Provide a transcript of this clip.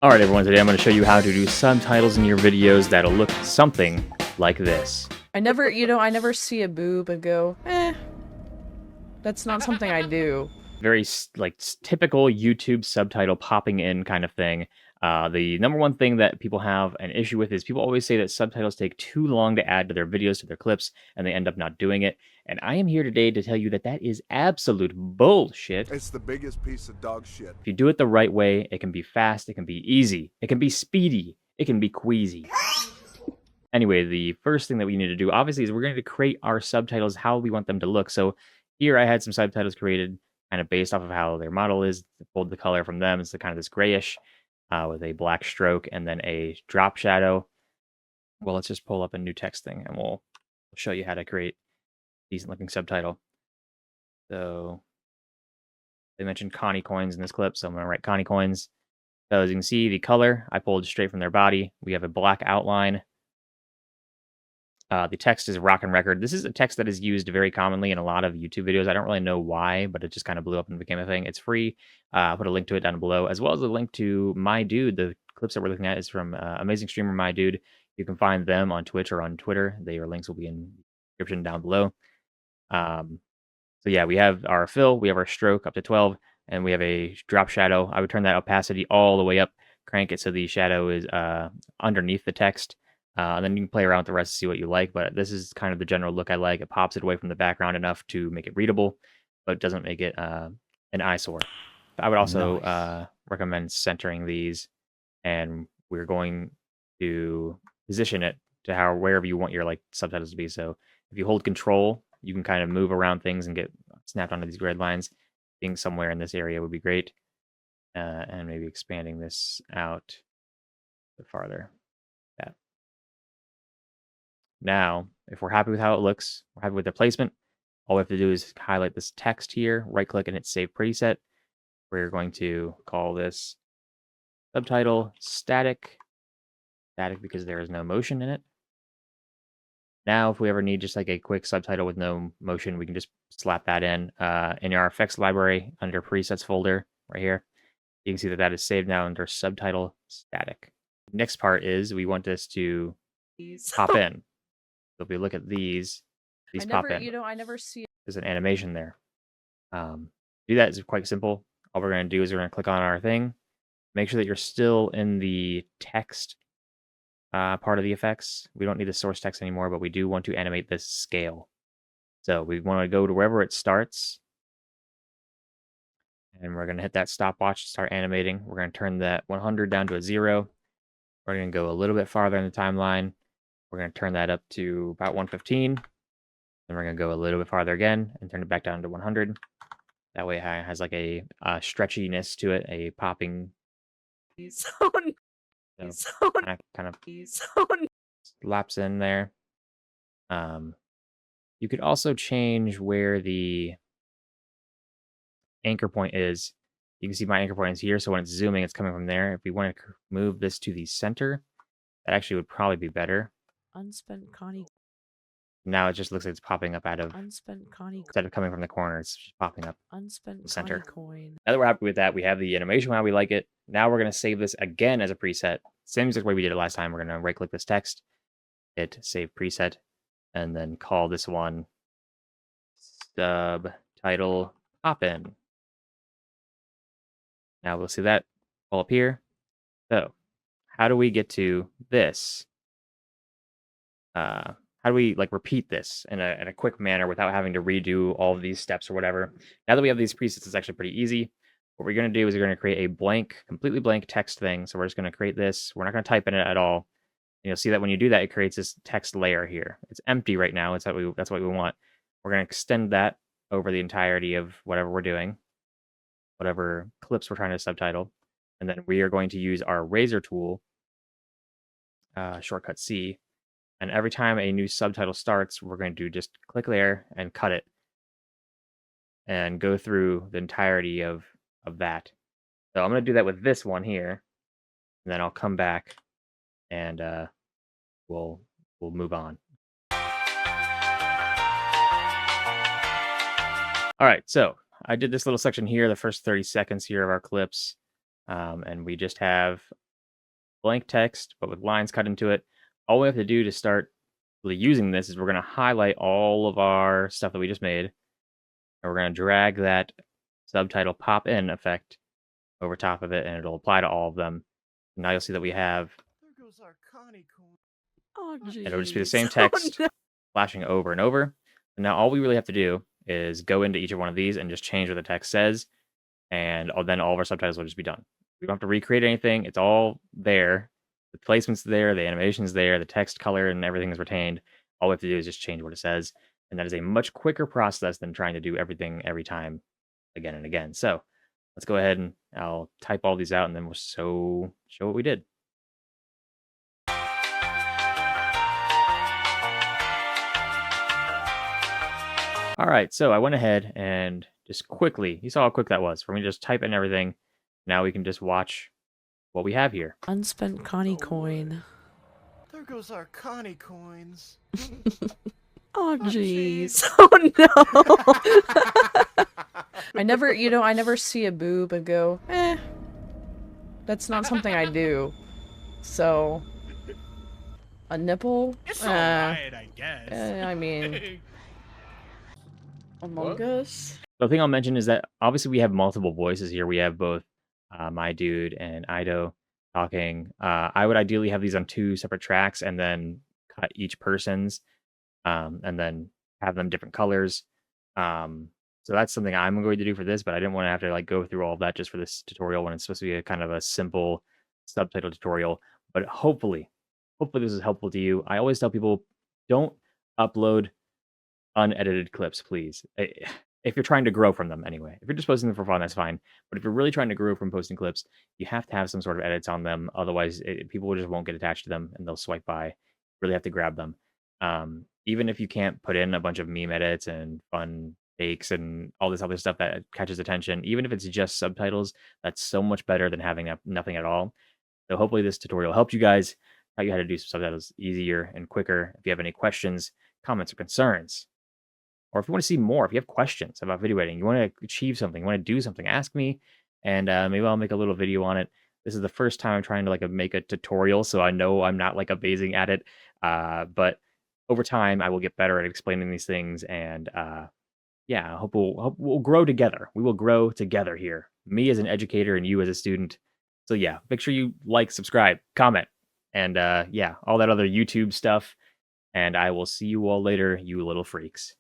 Alright everyone, today I'm going to show you how to do subtitles in your videos that'll look something like this. I never see a boob and go, that's not something I do. Very typical YouTube subtitle popping in kind of thing. The number one thing that people have an issue with is people always say that subtitles take too long to add to their videos, to their clips, and they end up not doing it. And I am here today to tell you that that is absolute bullshit. It's the biggest piece of dog shit. If you do it the right way, it can be fast, it can be easy, it can be speedy, it can be queasy. Anyway, the first thing that we need to do, obviously, is we're going to create our subtitles how we want them to look. So here I had some subtitles created kind of based off of how their model is. Pulled the color from them. It's kind of this grayish with a black stroke and then a drop shadow. Well, let's just pull up a new text thing and we'll show you how to create a decent looking subtitle. So they mentioned Connie coins in this clip, so I'm going to write Connie coins. So as you can see, the color I pulled straight from their body. We have a black outline. The text is rock and record. This is a text that is used very commonly in a lot of YouTube videos. I don't really know why, but it just kind of blew up and became a thing. It's free. I'll put a link to it down below, as well as a link to My Dude. The clips that we're looking at is from amazing streamer My Dude. You can find them on Twitch or on Twitter. Their links will be in the description down below. So yeah, we have our fill, we have our stroke up to 12, and we have a drop shadow. I would turn that opacity all the way up, crank it so the shadow is underneath the text. And then you can play around with the rest to see what you like, but this is kind of the general look I like. It pops it away from the background enough to make it readable, but doesn't make it an eyesore. I would also recommend centering these, and we're going to position it to wherever you want your subtitles to be. So if you hold control, you can kind of move around things and get snapped onto these grid lines. Being somewhere in this area would be great, and maybe expanding this out a bit farther. Now, if we're happy with how it looks, we're happy with the placement, all we have to do is highlight this text here, right-click, and hit Save Preset. We're going to call this subtitle static because there is no motion in it. Now, if we ever need just like a quick subtitle with no motion, we can just slap that in our effects library under presets folder right here. You can see that that is saved now under subtitle static. Next part is we want this to pop in. So if we look at these pop in. I never see. There's an animation there. Do that is quite simple. All we're going to do is we're going to click on our thing. Make sure that you're still in the text part of the effects. We don't need the source text anymore, but we do want to animate this scale. So we want to go to wherever it starts. And we're going to hit that stopwatch to start animating. We're going to turn that 100 down to a 0. We're going to go a little bit farther in the timeline. We're going to turn that up to about 115. Then we're going to go a little bit farther again and turn it back down to 100. That way it has like a stretchiness to it, a popping. So kind of laps in there. You could also change where the anchor point is. You can see my anchor point is here, so when it's zooming, it's coming from there. If we want to move this to the center, that actually would probably be better. Unspent Connie. Now it just looks like it's popping up out of Unspent Connie. Instead of coming from the corner, it's just popping up. Unspent Center. Connie coin. Now that we're happy with that, we have the animation how we like it. Now we're going to save this again as a preset. Same exact way we did it last time. We're going to right-click this text, hit Save Preset, and then call this one Subtitle Pop-In. Now we'll see that all up here. So how do we get to this? How do we repeat this in a quick manner without having to redo all of these steps or whatever? Now that we have these presets, it's actually pretty easy. What we're going to do is we're going to create a blank, completely blank text thing. So we're just going to create this. We're not going to type in it at all. And you'll see that when you do that, it creates this text layer here. It's empty right now. That's what we want. We're going to extend that over the entirety of whatever we're doing, whatever clips we're trying to subtitle. And then we are going to use our razor tool, shortcut C. And every time a new subtitle starts, we're going to just click there and cut it and go through the entirety of that. So I'm going to do that with this one here, and then I'll come back and we'll move on. All right, so I did this little section here, the first 30 seconds here of our clips, and we just have blank text, but with lines cut into it. All we have to do to start really using this is we're going to highlight all of our stuff that we just made, and we're going to drag that subtitle pop in effect over top of it, and it'll apply to all of them. Now you'll see that we have, There goes our Connie coin. Oh, jeez. it'll just be the same text Oh, no. flashing over and over. And now all we really have to do is go into each of one of these and just change what the text says, and then all of our subtitles will just be done. We don't have to recreate anything. It's all there. The placement's there, the animation's there, the text color and everything is retained. All we have to do is just change what it says, and that is a much quicker process than trying to do everything every time again and again. So let's go ahead and I'll type all these out, and then we'll show what we did. All right, so I went ahead and just quickly, you saw how quick that was for me to just type in everything. Now we can just watch what we have here. Unspent Connie coin. There goes our Connie coins. Oh, jeez. jeez. Oh, no. I never see a boob and go, eh. That's not something I do. So, a nipple? It's alright, I guess. I mean, Among Us? The thing I'll mention is that obviously we have multiple voices here. We have both my dude and Ido talking. I would ideally have these on 2 separate tracks and then cut each person's and then have them different colors. So that's something I'm going to do for this, but I didn't want to have to like go through all of that just for this tutorial when it's supposed to be a kind of a simple subtitle tutorial. But hopefully this is helpful to you. I always tell people, don't upload unedited clips, please. If you're trying to grow from them anyway. If you're just posting them for fun, that's fine. But if you're really trying to grow from posting clips, you have to have some sort of edits on them. Otherwise, people just won't get attached to them and they'll swipe by. You really have to grab them. Even if you can't put in a bunch of meme edits and fun takes and all this other stuff that catches attention, even if it's just subtitles, that's so much better than having nothing at all. So hopefully this tutorial helped you guys, taught you how to do some subtitles easier and quicker. If you have any questions, comments, or concerns, or if you want to see more, if you have questions about video editing, you want to achieve something, you want to do something, ask me, and maybe I'll make a little video on it. This is the first time I'm trying to like make a tutorial, so I know I'm not like amazing at it. But over time, I will get better at explaining these things, and yeah, I hope we'll grow together. We will grow together here. Me as an educator and you as a student. So yeah, make sure you like, subscribe, comment, and yeah, all that other YouTube stuff. And I will see you all later, you little freaks.